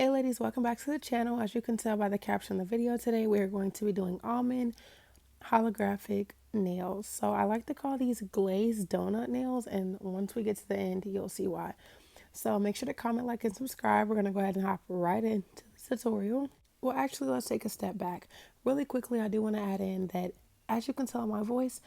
Hey ladies, welcome back to the channel. As you can tell by the caption of the video today, we are going to be doing almond holographic nails. So I like to call these glazed donut nails, and once we get to the end, you'll see why. So make sure to comment, like, and subscribe. We're going to go ahead and hop right into the tutorial. Well, actually, let's take a step back. Really quickly, I do want to add in that, as you can tell in my voice,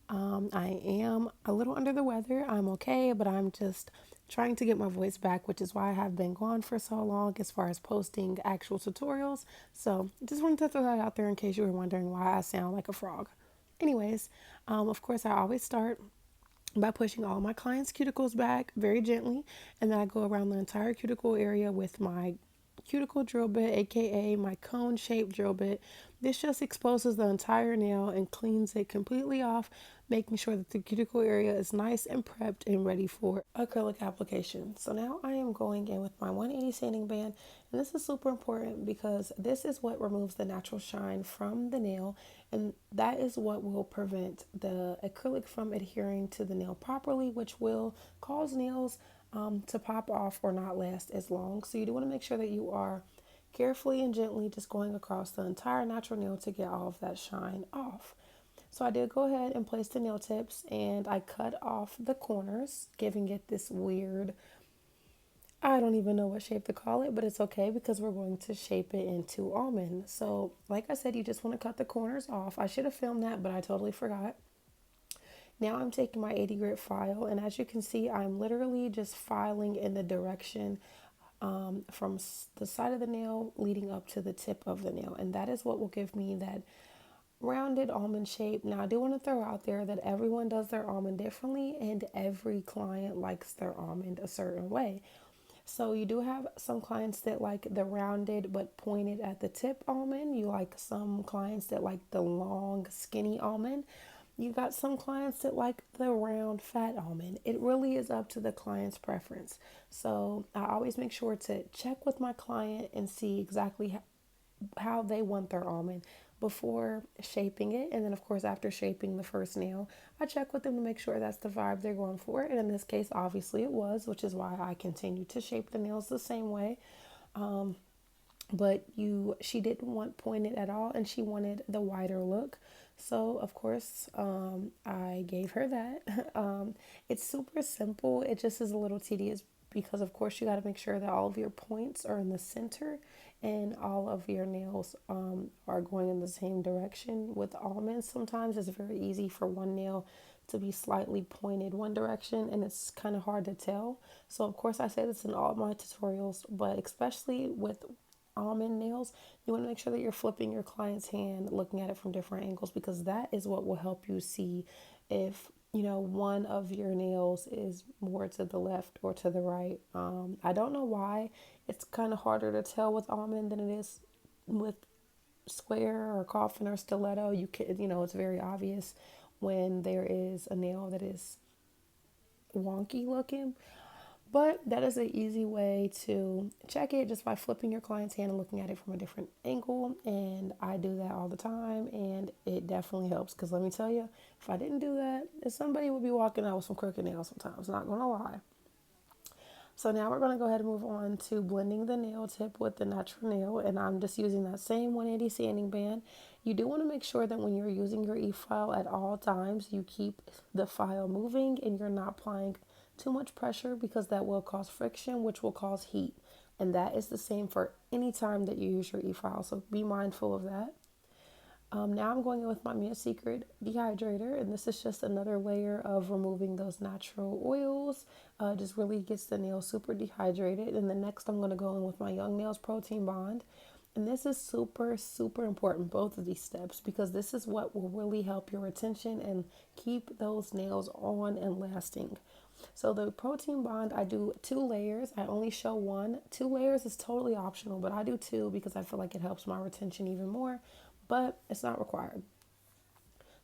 I am a little under the weather. I'm okay, but I'm just trying to get my voice back, which is why I have been gone for so long as far as posting actual tutorials. So just wanted to throw that out there in case you were wondering why I sound like a frog. Anyways, of course, I always start by pushing all my clients' cuticles back very gently, and then I go around the entire cuticle area with my cuticle drill bit, aka my cone shaped drill bit. This just exposes the entire nail and cleans it completely off, making sure that the cuticle area is nice and prepped and ready for acrylic application. So now I am going in with my 180 sanding band, and this is super important because this is what removes the natural shine from the nail, and that is what will prevent the acrylic from adhering to the nail properly, which will cause nails to pop off or not last as long. So you do want to make sure that you are carefully and gently just going across the entire natural nail to get all of that shine off. So I did go ahead and place the nail tips, and I cut off the corners, giving it this weird, I don't even know what shape to call it, but it's okay because we're going to shape it into almond. So like I said, you just want to cut the corners off. I should have filmed that, but I totally forgot. Now I'm taking my 80 grit file, and as you can see, I'm literally just filing in the direction from the side of the nail leading up to the tip of the nail, and that is what will give me that rounded almond shape. Now I do want to throw out there that everyone does their almond differently, and every client likes their almond a certain way. So you do have some clients that like the rounded but pointed at the tip almond. You like some clients that like the long skinny almond. You got some clients that like the round fat almond. It really is up to the client's preference. So I always make sure to check with my client and see exactly how they want their almond before shaping it. And then of course, after shaping the first nail, I check with them to make sure that's the vibe they're going for. And in this case, obviously it was, which is why I continue to shape the nails the same way. But she didn't want pointed at all, and she wanted the wider look. So of course, I gave her that. It's super simple. It just is a little tedious because of course you got to make sure that all of your points are in the center and all of your nails are going in the same direction. With almonds, sometimes it's very easy for one nail to be slightly pointed one direction, and it's kind of hard to tell. So of course I say this in all my tutorials, but especially with almond nails, you want to make sure that you're flipping your client's hand, looking at it from different angles, because that is what will help you see if one of your nails is more to the left or to the right. I don't know why it's kind of harder to tell with almond than it is with square or coffin or stiletto. You can, it's very obvious when there is a nail that is wonky looking. But that is an easy way to check it just by flipping your client's hand and looking at it from a different angle. And I do that all the time, and it definitely helps. Because let me tell you, if I didn't do that, somebody would be walking out with some crooked nails sometimes, not going to lie. So now we're going to go ahead and move on to blending the nail tip with the natural nail. And I'm just using that same 180 sanding band. You do want to make sure that when you're using your e-file at all times, you keep the file moving and you're not applying too much pressure, because that will cause friction, which will cause heat. And that is the same for any time that you use your e-file. So be mindful of that. Now I'm going in with my Mia Secret dehydrator, and this is just another layer of removing those natural oils. Just really gets the nail super dehydrated. And then next I'm going to go in with my Young Nails Protein Bond. And this is super, super important, both of these steps, because this is what will really help your retention and keep those nails on and lasting. So the protein bond, I do 2 layers. I only show one. 2 layers is totally optional, but I do 2 because I feel like it helps my retention even more, but it's not required.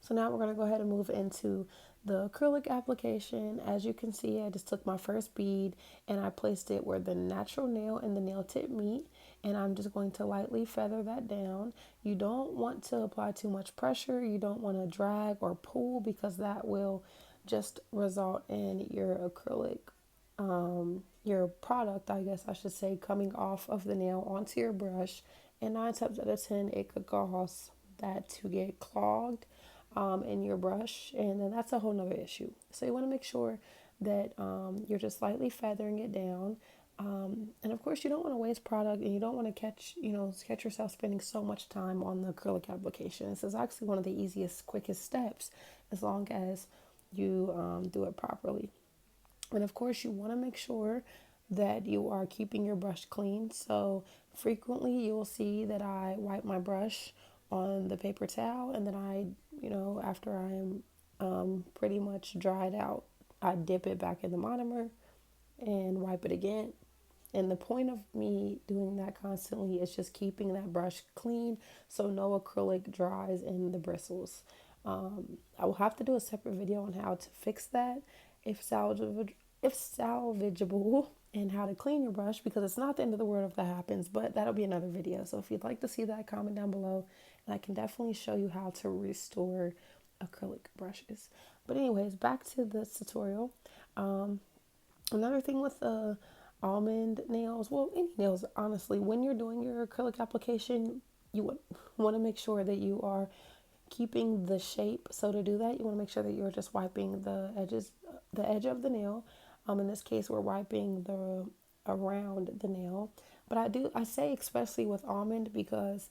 So now we're going to go ahead and move into the acrylic application. As you can see, I just took my first bead and I placed it where the natural nail and the nail tip meet, and I'm just going to lightly feather that down. You don't want to apply too much pressure. You don't want to drag or pull, because that will just result in your acrylic your product, I guess I should say, coming off of the nail onto your brush. And 9 times out of 10, it could cause that to get clogged in your brush. And then that's a whole nother issue. So you want to make sure that you're just lightly feathering it down. And of course, you don't want to waste product, and you don't want to catch yourself spending so much time on the acrylic application. This is actually one of the easiest, quickest steps as long as you do it properly. And of course, you want to make sure that you are keeping your brush clean. So frequently, you will see that I wipe my brush on the paper towel, and then after I am pretty much dried out, I dip it back in the monomer and wipe it again. And the point of me doing that constantly is just keeping that brush clean so no acrylic dries in the bristles. I will have to do a separate video on how to fix that if salvageable, and how to clean your brush, because it's not the end of the world if that happens, but that'll be another video. So if you'd like to see that, comment down below, and I can definitely show you how to restore acrylic brushes. But anyways, back to the tutorial. Another thing with the almond nails, well, any nails, honestly, when you're doing your acrylic application, you want to make sure that you are keeping the shape. So to do that, you want to make sure that you're just wiping the edge of the nail. In this case, we're wiping the around the nail. But I say especially with almond, because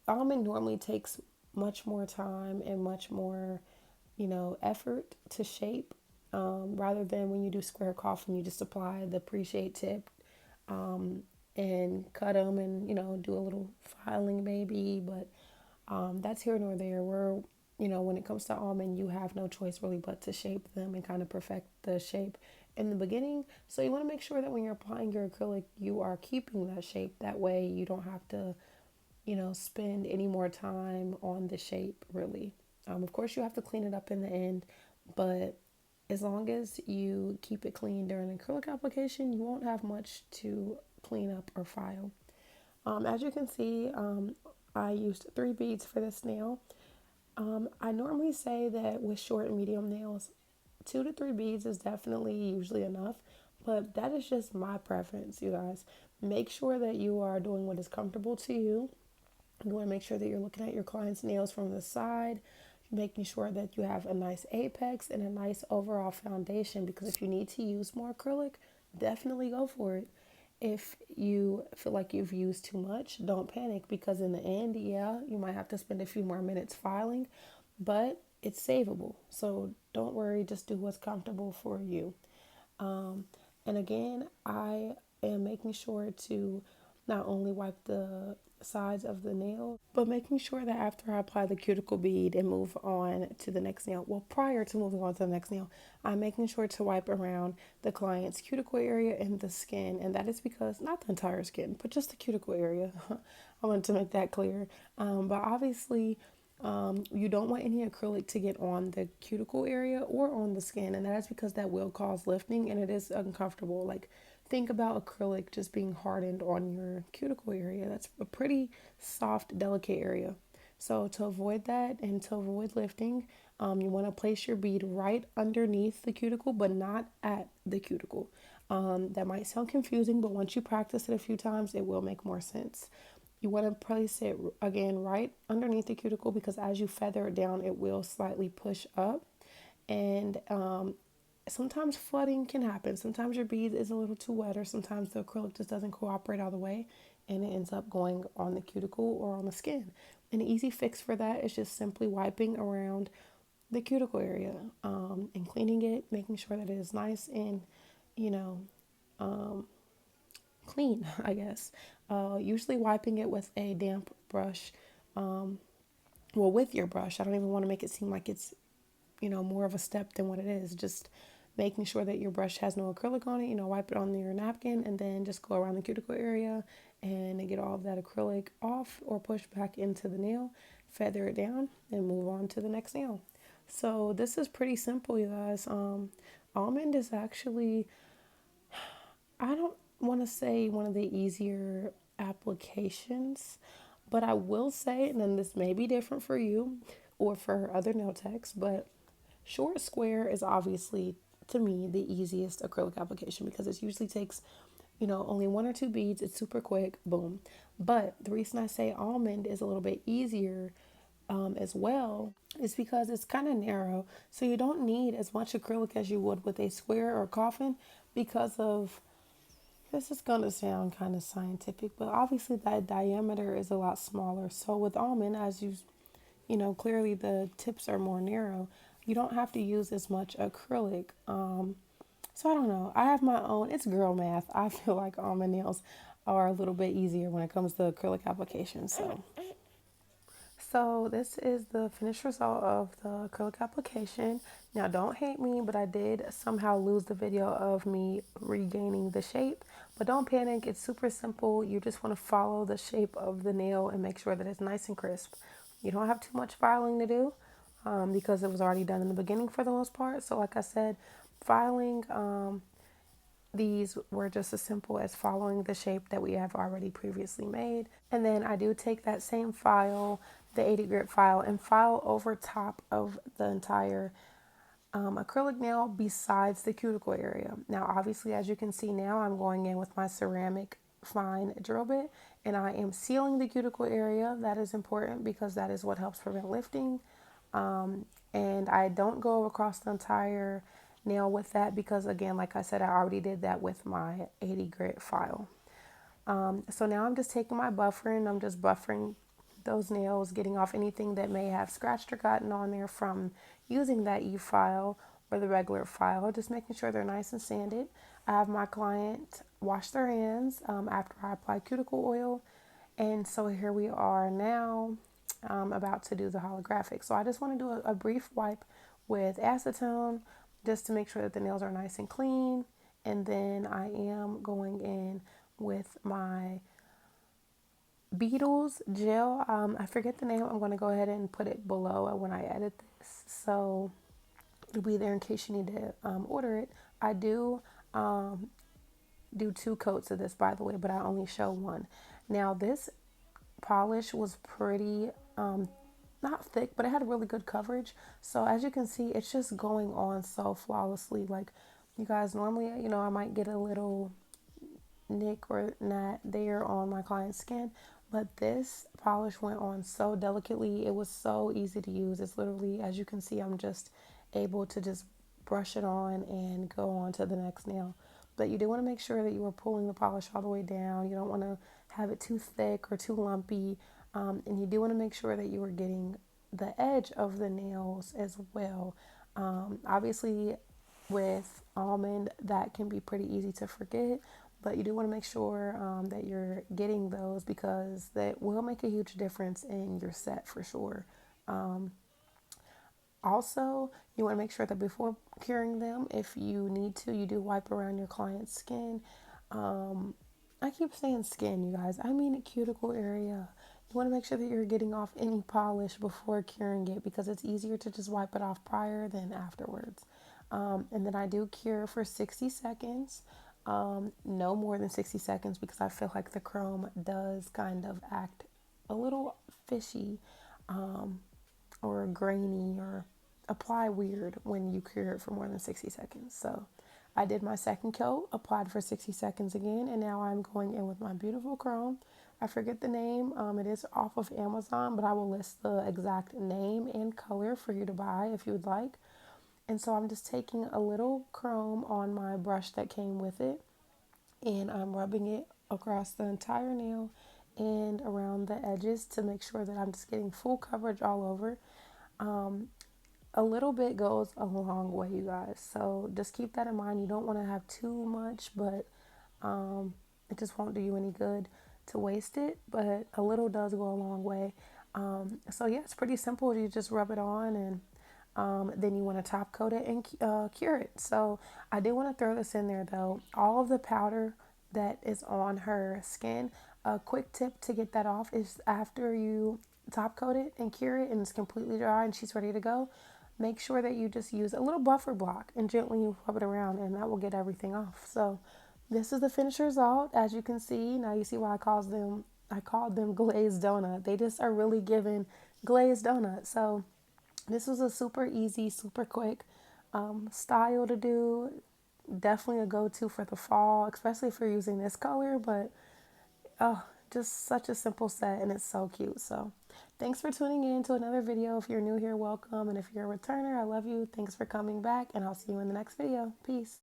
almond normally takes much more time and much more, effort to shape, rather than when you do square coffin, you just apply the pre-shade tip, and cut them, and do a little filing maybe. But that's here nor there. When it comes to almond, you have no choice really but to shape them and kind of perfect the shape in the beginning. So you want to make sure that when you're applying your acrylic, you are keeping that shape. That way you don't have to, spend any more time on the shape really. Of course, you have to clean it up in the end, but as long as you keep it clean during the acrylic application, you won't have much to clean up or file. As you can see, I used 3 beads for this nail. I normally say that with short and medium nails, 2 to 3 beads is definitely usually enough, but that is just my preference, you guys. Make sure that you are doing what is comfortable to you. You want to make sure that you're looking at your client's nails from the side, making sure that you have a nice apex and a nice overall foundation, because if you need to use more acrylic, definitely go for it. If you feel like you've used too much, don't panic, because in the end, yeah, you might have to spend a few more minutes filing, but it's savable. So don't worry, just do what's comfortable for you. And again, I am making sure to not only wipe the sides of the nail, but making sure that after I apply the cuticle bead and move on to the next nail, well, prior to moving on to the next nail, I'm making sure to wipe around the client's cuticle area and the skin. And that is because, not the entire skin, but just the cuticle area. I wanted to make that clear. But obviously, you don't want any acrylic to get on the cuticle area or on the skin, and that is because that will cause lifting and it is uncomfortable. Like, think about acrylic just being hardened on your cuticle area. That's a pretty soft, delicate area. So to avoid that and to avoid lifting, you want to place your bead right underneath the cuticle, but not at the cuticle. That might sound confusing, but once you practice it a few times, it will make more sense. You want to place it again right underneath the cuticle, because as you feather it down, it will slightly push up. And sometimes flooding can happen. Sometimes your bead is a little too wet, or sometimes the acrylic just doesn't cooperate all the way, and it ends up going on the cuticle or on the skin. An easy fix for that is just simply wiping around the cuticle area, and cleaning it, making sure that it is nice and, you know, clean, I guess. Usually wiping it with a damp brush, with your brush. I don't even want to make it seem like it's, more of a step than what it is. Just making sure that your brush has no acrylic on it. Wipe it on your napkin and then just go around the cuticle area and get all of that acrylic off, or push back into the nail, feather it down, and move on to the next nail. So this is pretty simple, you guys. Almond is actually, I don't want to say one of the easier applications, but I will say, and then this may be different for you or for other nail techs, but short square is obviously to me, the easiest acrylic application because it usually takes, only one or two beads. It's super quick, boom. But the reason I say almond is a little bit easier as well is because it's kind of narrow. So you don't need as much acrylic as you would with a square or coffin because of, this is going to sound kind of scientific, but obviously that diameter is a lot smaller. So with almond, as clearly the tips are more narrow. You don't have to use as much acrylic. So I don't know. I have my own. It's girl math. I feel like almond nails are a little bit easier when it comes to acrylic applications. So this is the finished result of the acrylic application. Now don't hate me, but I did somehow lose the video of me regaining the shape. But don't panic, it's super simple. You just want to follow the shape of the nail and make sure that it's nice and crisp. You don't have too much filing to do because it was already done in the beginning for the most part. So like I said, filing these were just as simple as following the shape that we have already previously made. And then I do take that same file, the 80 grit file, and file over top of the entire acrylic nail besides the cuticle area. Now, obviously, as you can see now, I'm going in with my ceramic fine drill bit and I am sealing the cuticle area. That is important because that is what helps prevent lifting. And I don't go across the entire nail with that because, again, like I said, I already did that with my 80 grit file. So now I'm just taking my buffer and I'm just buffering those nails, getting off anything that may have scratched or gotten on there from using that e-file or the regular file, just making sure they're nice and sanded. I have my client wash their hands after I apply cuticle oil. And so here we are now about to do the holographic. So I just want to do a brief wipe with acetone just to make sure that the nails are nice and clean. And then I am going in with my Beetles gel. I forget the name. I'm going to go ahead and put it below when I edit this. So it'll be there in case you need to order it. I do 2 coats of this, by the way, but I only show one. Now this polish was pretty not thick, but it had really good coverage. So as you can see, it's just going on so flawlessly. Like, you guys, normally, I might get a little nick or gnat there on my client's skin, but this polish went on so delicately. It was so easy to use. It's literally, as you can see, I'm just able to just brush it on and go on to the next nail. But you do want to make sure that you are pulling the polish all the way down. You don't want to have it too thick or too lumpy. And you do want to make sure that you are getting the edge of the nails as well. Obviously, with almond, that can be pretty easy to forget, but you do want to make sure that you're getting those because that will make a huge difference in your set for sure. Also, you want to make sure that before curing them, if you need to, you do wipe around your client's skin. I keep saying skin, you guys. I mean cuticle area. You want to make sure that you're getting off any polish before curing it because it's easier to just wipe it off prior than afterwards. And then I do cure for 60 seconds. No more than 60 seconds because I feel like the chrome does kind of act a little fishy or grainy or apply weird when you cure it for more than 60 seconds. So I did my second coat, applied for 60 seconds again, and now I'm going in with my beautiful chrome. I forget the name. It is off of Amazon, but I will list the exact name and color for you to buy if you would like. And so I'm just taking a little chrome on my brush that came with it, and I'm rubbing it across the entire nail and around the edges to make sure that I'm just getting full coverage all over. A little bit goes a long way, you guys. So just keep that in mind. You don't want to have too much, but it just won't do you any good to waste it. But a little does go a long way. So yeah, it's pretty simple. You just rub it on and then you want to top coat it and cure it. So I do want to throw this in there though. All of the powder that is on her skin, a quick tip to get that off is after you top coat it and cure it and it's completely dry and she's ready to go, make sure that you just use a little buffer block and gently rub it around and that will get everything off. So this is the finished result. As you can see, now you see why I called them glazed donut. They just are really giving glazed donut. So this was a super easy, super quick style to do. Definitely a go-to for the fall, especially if you're using this color, but oh, just such a simple set and it's so cute. So thanks for tuning in to another video. If you're new here, welcome. And if you're a returner, I love you. Thanks for coming back and I'll see you in the next video. Peace.